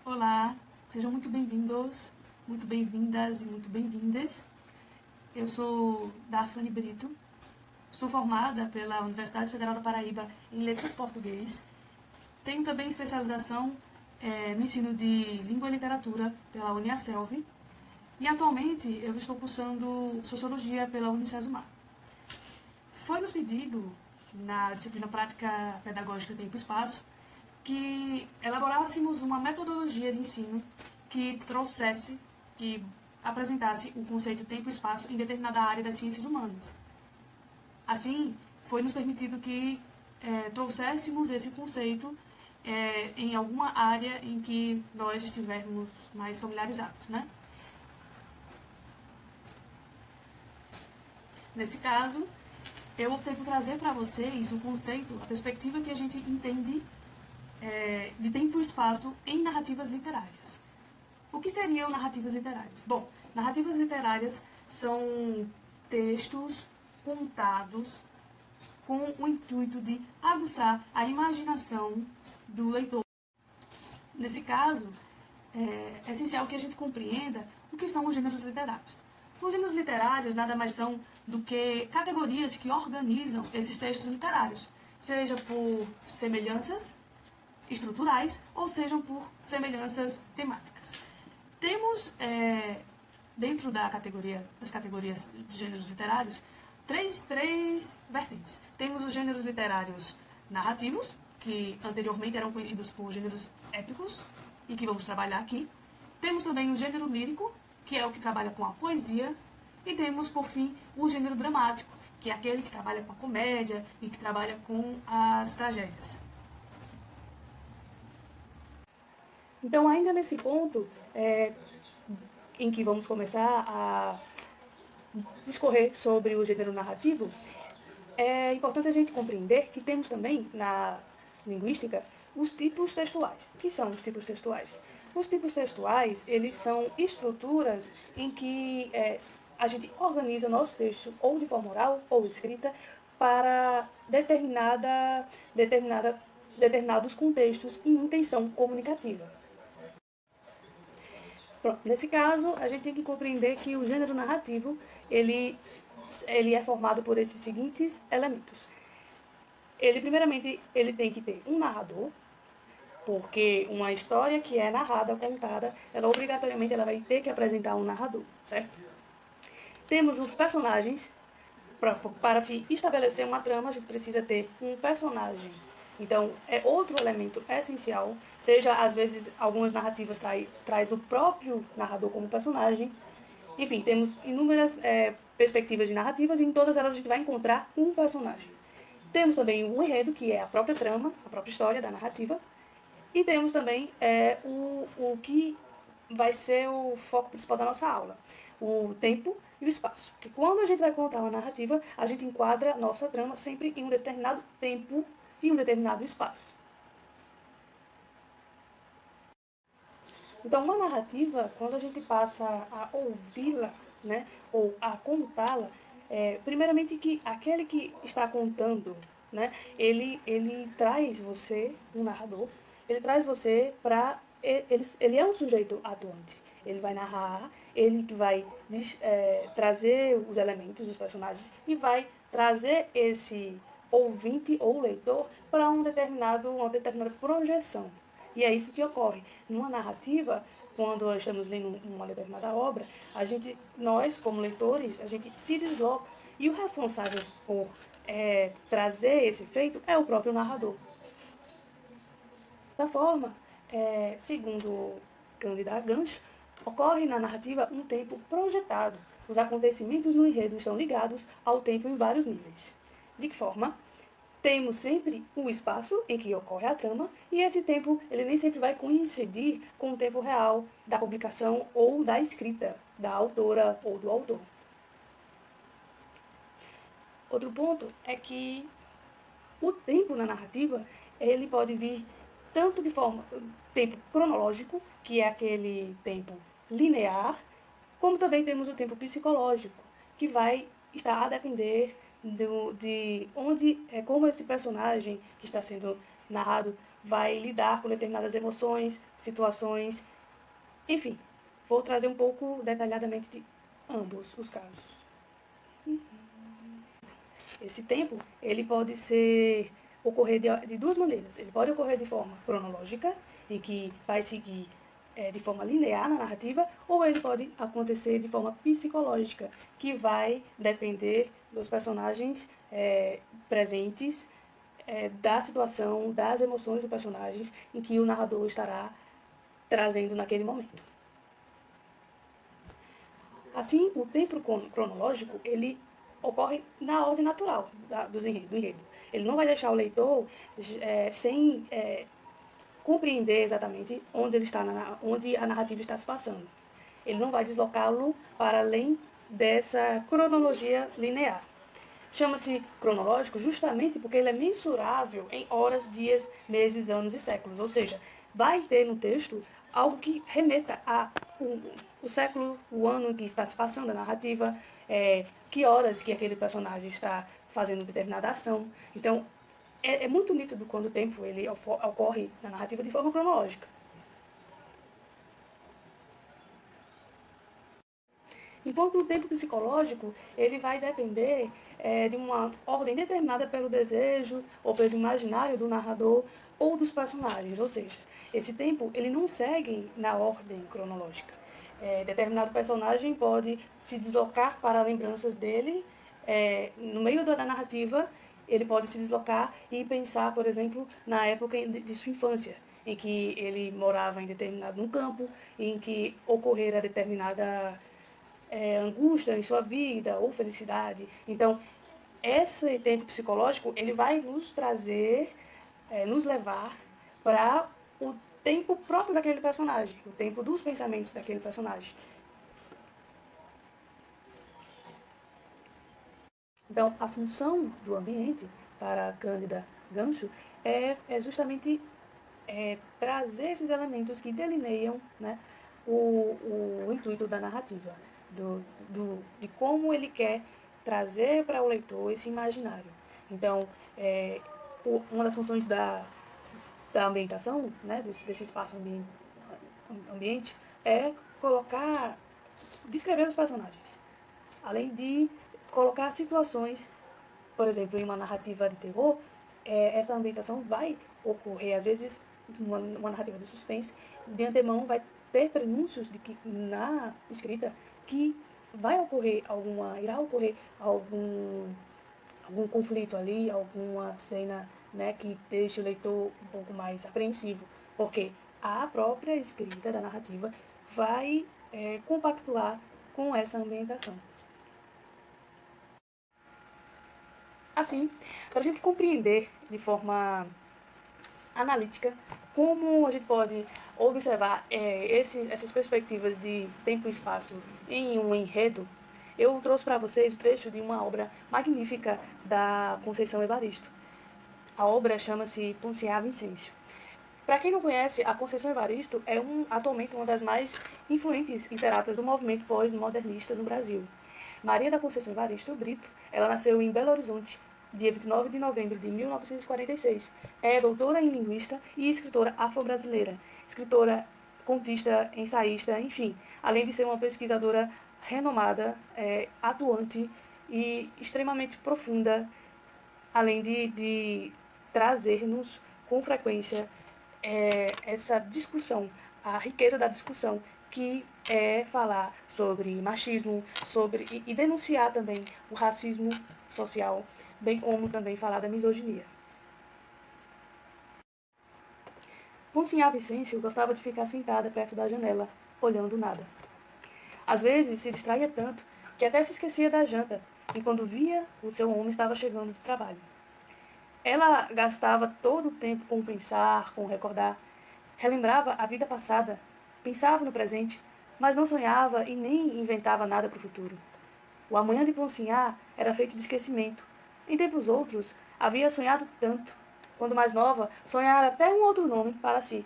Olá, sejam muito bem-vindos, muito bem-vindas e muito bem-vindas. Eu sou Darfane Brito, sou formada pela Universidade Federal da Paraíba em Letras Português. Tenho também especialização no ensino de Língua e Literatura pela Uniaselv. E atualmente eu estou cursando Sociologia pela Unicesumar. Foi nos pedido, na disciplina Prática Pedagógica Tempo e Espaço, que elaborássemos uma metodologia de ensino que trouxesse, que apresentasse o conceito tempo e espaço em determinada área das ciências humanas. Assim, foi nos permitido que trouxéssemos esse conceito em alguma área em que nós estivermos mais familiarizados, né? Nesse caso, eu optei por trazer para vocês o conceito, a perspectiva que a gente entende de tempo e espaço em narrativas literárias. O que seriam narrativas literárias? Bom, narrativas literárias são textos contados com o intuito de aguçar a imaginação do leitor. Nesse caso, é essencial que a gente compreenda o que são os gêneros literários. Os gêneros literários nada mais são do que categorias que organizam esses textos literários, seja por semelhanças estruturais ou sejam por semelhanças temáticas. Temos, dentro das categorias de gêneros literários, três vertentes. Temos os gêneros literários narrativos, que anteriormente eram conhecidos por gêneros épicos, e que vamos trabalhar aqui. Temos também o gênero lírico, que é o que trabalha com a poesia, e temos, por fim, o gênero dramático, que é aquele que trabalha com a comédia e que trabalha com as tragédias. Então, ainda nesse ponto, em que vamos começar a discorrer sobre o gênero narrativo, é importante a gente compreender que temos também, na linguística, os tipos textuais. O que são os tipos textuais? Os tipos textuais, eles são estruturas em que a gente organiza nosso texto, ou de forma oral ou escrita, para determinados contextos e intenção comunicativa. Pronto, nesse caso, a gente tem que compreender que o gênero narrativo, ele é formado por esses seguintes elementos. Primeiramente, ele tem que ter um narrador, porque uma história que é narrada, contada, ela obrigatoriamente vai ter que apresentar um narrador, certo? Temos os personagens. Para se estabelecer uma trama, a gente precisa ter um personagem. Então, é outro elemento essencial, seja, às vezes, algumas narrativas traz o próprio narrador como personagem. Enfim, temos inúmeras perspectivas de narrativas e em todas elas a gente vai encontrar um personagem. Temos também o enredo, que é a própria trama, a própria história da narrativa. E temos também o que vai ser o foco principal da nossa aula, o tempo e o espaço. Porque quando a gente vai contar uma narrativa, a gente enquadra nossa trama sempre em um determinado tempo e um determinado espaço. Então, uma narrativa, quando a gente passa a ouvi-la, né, ou a contá-la, primeiramente que aquele que está contando, né, ele traz você, um narrador, ele traz você para... Ele é um sujeito atuante. Ele vai narrar, ele que vai trazer os elementos dos personagens e vai trazer esse ouvinte ou leitor para uma determinada projeção. E é isso que ocorre. Numa narrativa, quando nós estamos lendo uma determinada obra, nós, como leitores, a gente se desloca. E o responsável por trazer esse feito é o próprio narrador. Dessa forma, segundo Cândida Gancho, ocorre na narrativa um tempo projetado. Os acontecimentos no enredo estão ligados ao tempo em vários níveis. De que forma? Temos sempre um espaço em que ocorre a trama, e esse tempo ele nem sempre vai coincidir com o tempo real da publicação ou da escrita da autora ou do autor. Outro ponto é que o tempo na narrativa ele pode vir tanto de forma tempo cronológico, que é aquele tempo linear, como também temos o tempo psicológico, que vai estar a depender de onde como esse personagem que está sendo narrado vai lidar com determinadas emoções, situações, enfim. Vou trazer um pouco detalhadamente de ambos os casos. Esse tempo, ele pode ocorrer de duas maneiras. Ele pode ocorrer de forma cronológica, em que vai seguir de forma linear na narrativa, ou ele pode acontecer de forma psicológica, que vai depender dos personagens presentes, da situação, das emoções dos personagens em que o narrador estará trazendo naquele momento. Assim, o tempo cronológico, ele ocorre na ordem natural do enredo. Ele não vai deixar o leitor sem compreender exatamente onde ele está, onde a narrativa está se passando. Ele não vai deslocá-lo para além dessa cronologia linear. Chama-se cronológico justamente porque ele é mensurável em horas, dias, meses, anos e séculos. Ou seja, vai ter no texto algo que remeta o século, o ano em que está se passando a narrativa, que horas que aquele personagem está fazendo determinada ação. Então, é muito nítido quando o tempo ele ocorre na narrativa de forma cronológica. Enquanto o tempo psicológico, ele vai depender de uma ordem determinada pelo desejo ou pelo imaginário do narrador ou dos personagens. Ou seja, esse tempo ele não segue na ordem cronológica. Determinado personagem pode se deslocar para lembranças dele no meio da narrativa. Ele pode se deslocar e pensar, por exemplo, na época de sua infância, em que ele morava em num campo, em que ocorrera determinada angústia em sua vida ou felicidade. Então, esse tempo psicológico ele vai nos trazer, nos levar para o tempo próprio daquele personagem, o tempo dos pensamentos daquele personagem. Então, a função do ambiente para Cândida Gancho é justamente trazer esses elementos que delineiam, né, o intuito da narrativa, de como ele quer trazer para o leitor esse imaginário. Então, uma das funções da ambientação, né, desse espaço ambiente, é descrever os personagens, além de colocar situações, por exemplo, em uma narrativa de terror, essa ambientação vai ocorrer, às vezes, uma narrativa de suspense, de antemão vai ter prenúncios de que na escrita que irá ocorrer algum conflito ali, alguma cena, né, que deixe o leitor um pouco mais apreensivo, porque a própria escrita da narrativa vai compactuar com essa ambientação. Assim, para a gente compreender de forma analítica como a gente pode observar essas perspectivas de tempo e espaço em um enredo, eu trouxe para vocês o trecho de uma obra magnífica da Conceição Evaristo. A obra chama-se Ponciá Vicêncio. Para quem não conhece, a Conceição Evaristo é atualmente uma das mais influentes literatas do movimento pós-modernista no Brasil. Maria da Conceição Evaristo Brito, ela nasceu em Belo Horizonte, dia 29 de novembro de 1946. É doutora em linguista e escritora afro-brasileira, escritora, contista, ensaísta, enfim, além de ser uma pesquisadora renomada, atuante e extremamente profunda, além de trazer-nos com frequência essa discussão, a riqueza da discussão, que é falar sobre machismo, e denunciar também o racismo social, bem como também falar da misoginia. Monsinhá Vicêncio gostava de ficar sentada perto da janela, olhando nada. Às vezes se distraía tanto que até se esquecia da janta, e quando via, o seu homem estava chegando do trabalho. Ela gastava todo o tempo com pensar, com recordar, relembrava a vida passada, pensava no presente, mas não sonhava e nem inventava nada para o futuro. O amanhã de Poncinhar era feito de esquecimento. Em tempos outros, havia sonhado tanto. Quando mais nova, sonhara até um outro nome para si.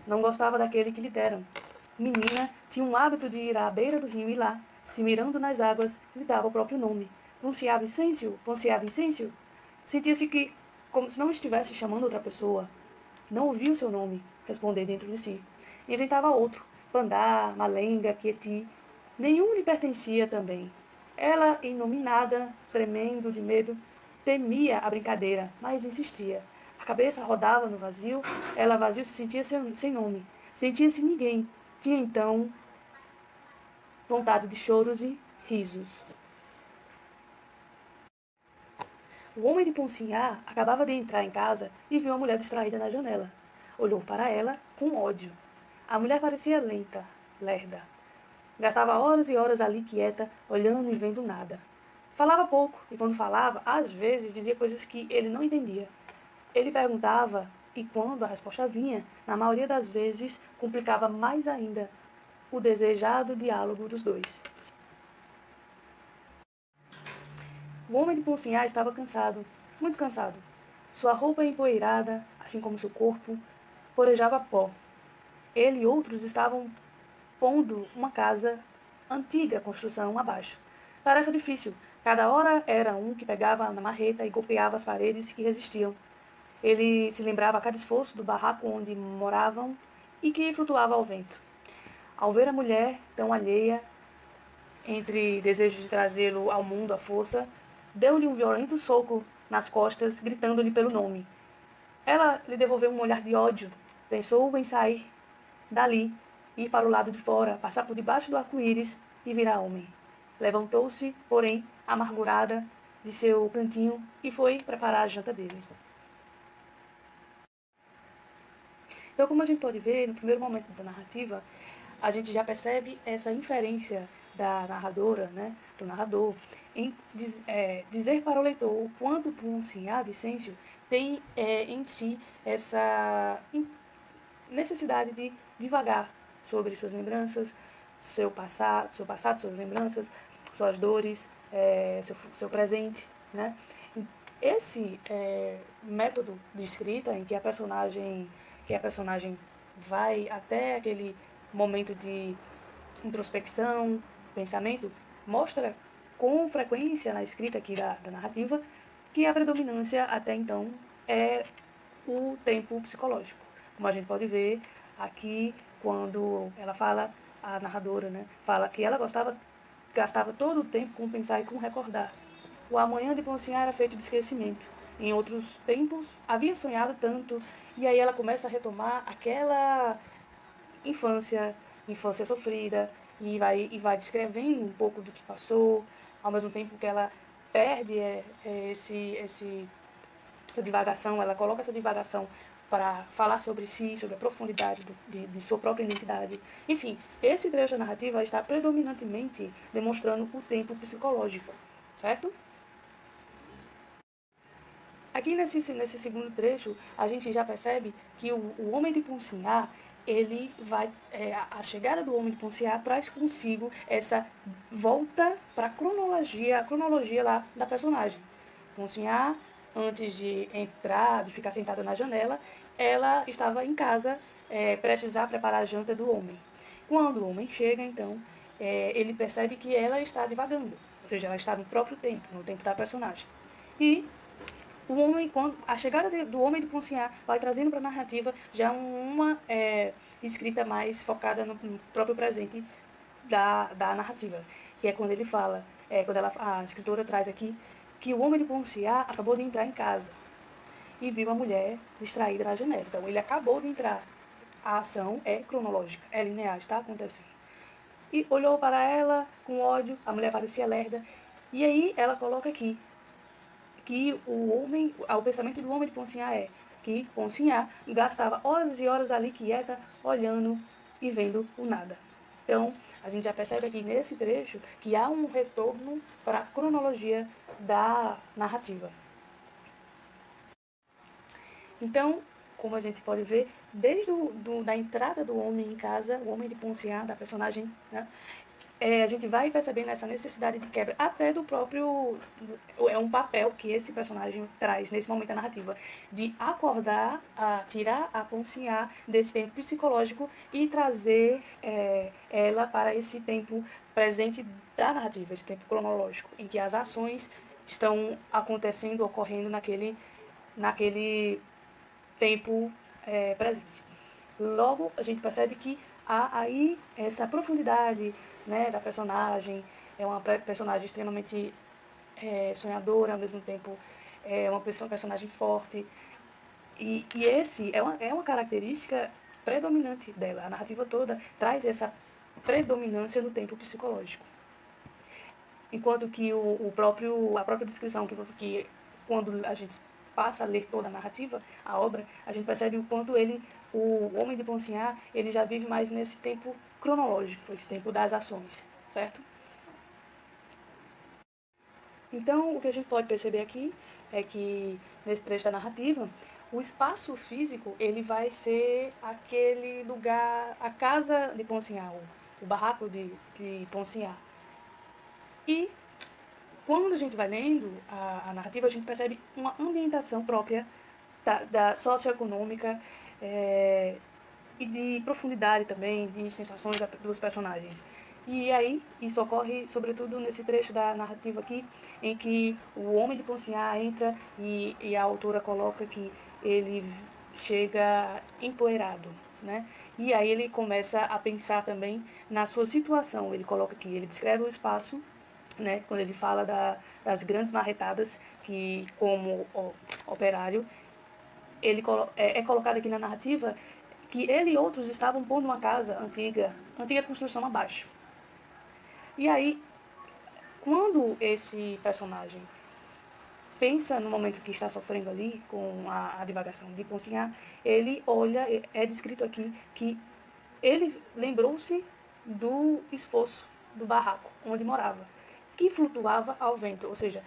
Não gostava daquele que lhe deram. Menina, tinha um hábito de ir à beira do rio e lá, se mirando nas águas, gritava o próprio nome. Ponciá Vicêncio, Ponciá Vicêncio. Sentia-se como se não estivesse chamando outra pessoa. não ouvia o seu nome responder dentro de si. Inventava outro, Pandá, Malenga, Pieti. Nenhum lhe pertencia também. Ela, inominada, tremendo de medo, temia a brincadeira, mas insistia. A cabeça rodava no vazio, ela vazio se sentia sem nome. Sentia-se ninguém. Tinha então vontade de choros e risos. O homem de Poncinhá acabava de entrar em casa e viu a mulher distraída na janela. Olhou para ela com ódio. A mulher parecia lenta, lerda. Gastava horas e horas ali quieta, olhando e vendo nada. Falava pouco, e quando falava, às vezes dizia coisas que ele não entendia. Ele perguntava, e quando a resposta vinha, na maioria das vezes, complicava mais ainda o desejado diálogo dos dois. O homem de Poncinhá estava cansado, muito cansado. Sua roupa empoeirada, assim como seu corpo, porejava pó. Ele e outros estavam pondo uma casa antiga construção abaixo. Tarefa difícil. Cada hora era um que pegava na marreta e golpeava as paredes que resistiam. Ele se lembrava a cada esforço do barraco onde moravam e que flutuava ao vento. Ao ver a mulher tão alheia, entre desejos de trazê-lo ao mundo à força, deu-lhe um violento soco nas costas, gritando-lhe pelo nome. Ela lhe devolveu um olhar de ódio. Pensou em sair dali, ir para o lado de fora, passar por debaixo do arco-íris e virar homem. Levantou-se, porém, amargurada de seu cantinho e foi preparar a janta dele. Então, como a gente pode ver, no primeiro momento da narrativa, a gente já percebe essa inferência da narradora, né, do narrador, em dizer para o leitor o quanto Poncinhá Vicêncio tem em si essa necessidade de divagar sobre suas lembranças, seu passado, suas lembranças, suas dores, seu presente, né? Esse método de escrita em que a personagem vai até aquele momento de introspecção, pensamento, mostra com frequência na escrita aqui da narrativa que a predominância até então é o tempo psicológico. Como a gente pode ver aqui, quando ela fala, a narradora, né, fala que ela gastava todo o tempo com pensar e com recordar. O amanhã de Poncinhá era feito de esquecimento. Em outros tempos, havia sonhado tanto, e aí ela começa a retomar aquela infância sofrida, e vai descrevendo um pouco do que passou, ao mesmo tempo que ela perde essa divagação, ela coloca essa divagação para falar sobre si, sobre a profundidade de sua própria identidade. Enfim, esse trecho da narrativa está predominantemente demonstrando o tempo psicológico, certo? Aqui nesse segundo trecho, a gente já percebe que o homem de Poncinhá, ele vai, a chegada do homem de Poncinhá traz consigo essa volta para a cronologia lá da personagem. Poncinhá, antes de entrar, de ficar sentada na janela, ela estava em casa, prestes a preparar a janta do homem. Quando o homem chega, então, ele percebe que ela está divagando, ou seja, ela está no próprio tempo, no tempo da personagem. E o homem, quando a chegada do homem de Poncinhá vai trazendo para a narrativa já uma escrita mais focada no próprio presente da narrativa, que é quando ele fala, a escritora traz aqui que o homem de Poncinhá acabou de entrar em casa e viu a mulher distraída na janela. Então, ele acabou de entrar. A ação é cronológica, é linear, está acontecendo. E olhou para ela com ódio, a mulher parecia lerda, e aí ela coloca aqui que o pensamento do homem de Poncinhá é que Poncinhá gastava horas e horas ali quieta, olhando e vendo o nada. Então, a gente já percebe aqui nesse trecho que há um retorno para a cronologia da narrativa. Então, como a gente pode ver, desde da entrada do homem em casa, o homem de Poncinhá, da personagem, né, a gente vai percebendo essa necessidade de quebra até do próprio... É um papel que esse personagem traz nesse momento da narrativa, de acordar, tirar a Poncinhá desse tempo psicológico e trazer ela para esse tempo presente da narrativa, esse tempo cronológico, em que as ações estão acontecendo, ocorrendo naquele tempo presente. Logo, a gente percebe que há aí essa profundidade, né, da personagem. É uma personagem extremamente sonhadora, ao mesmo tempo é uma personagem forte. E esse é uma característica predominante dela. A narrativa toda traz essa predominância no tempo psicológico. Enquanto que a própria descrição, que quando a gente passa a ler toda a narrativa, a obra, a gente percebe o quanto o Homem de Ponciar, ele já vive mais nesse tempo cronológico, esse tempo das ações, certo? Então, o que a gente pode perceber aqui é que, nesse trecho da narrativa, o espaço físico, ele vai ser aquele lugar, a casa de Ponciar, o barraco de Ponciar. E quando a gente vai lendo a narrativa, a gente percebe uma ambientação própria da socioeconômica e de profundidade também, de sensações dos personagens. E aí, isso ocorre sobretudo nesse trecho da narrativa aqui, em que o Homem de Ponciar entra e a autora coloca que ele chega empoeirado, né? E aí ele começa a pensar também na sua situação. Ele coloca aqui, ele descreve o espaço, né, quando ele fala das grandes marretadas que, como operário, ele é colocado aqui na narrativa que ele e outros estavam pondo uma casa antiga construção abaixo. E aí, quando esse personagem pensa no momento que está sofrendo ali com a divagação de Ponciar, ele olha, é descrito aqui que ele lembrou-se do esforço do barraco onde morava, que flutuava ao vento, ou seja,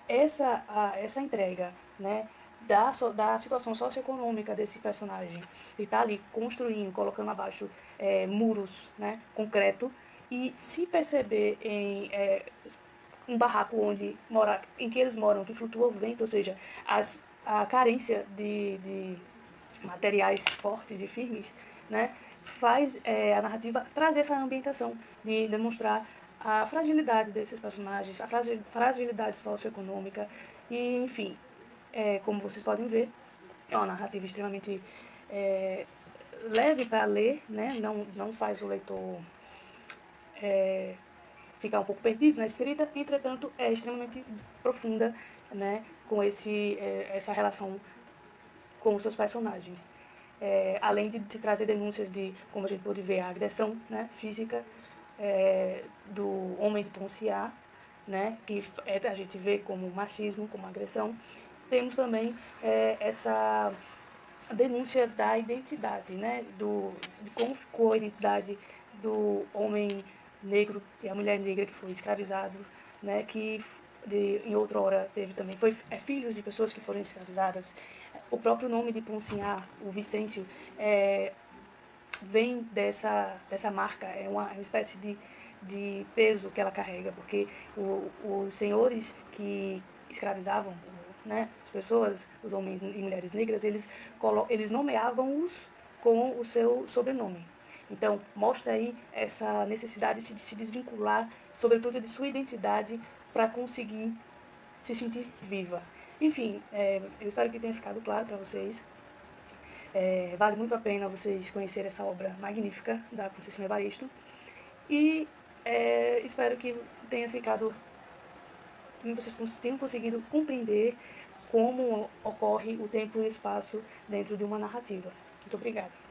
essa entrega, né, da situação socioeconômica desse personagem, ele está ali construindo, colocando abaixo muros, né, concreto, e se perceber em um barraco em que eles moram, que flutua o vento, ou seja, a carência de materiais fortes e firmes, né, faz a narrativa trazer essa ambientação de demonstrar a fragilidade desses personagens, a fragilidade socioeconômica e, enfim, como vocês podem ver, é uma narrativa extremamente leve para ler, né, não faz o leitor ficar um pouco perdido na escrita, entretanto é extremamente profunda, né, com essa relação com os seus personagens. Além de trazer denúncias de, como a gente pode ver, a agressão, né, física do Homem de Ponciar, né, que a gente vê como machismo, como agressão. Temos também essa denúncia da identidade, né, de como ficou a identidade do homem negro e a mulher negra que foi escravizado, né, que em outra hora teve também, filhos de pessoas que foram escravizadas. O próprio nome de Ponciar, o Vicêncio, vem dessa marca, é uma espécie de peso que ela carrega, porque os senhores que escravizavam, né, as pessoas, os homens e mulheres negras, eles nomeavam-os com o seu sobrenome. Então, mostra aí essa necessidade de se desvincular, sobretudo de sua identidade, para conseguir se sentir viva. Enfim, eu espero que tenha ficado claro para vocês. Vale muito a pena vocês conhecerem essa obra magnífica da Conceição Evaristo. E espero que vocês tenham conseguido compreender como ocorre o tempo e o espaço dentro de uma narrativa. Muito obrigada.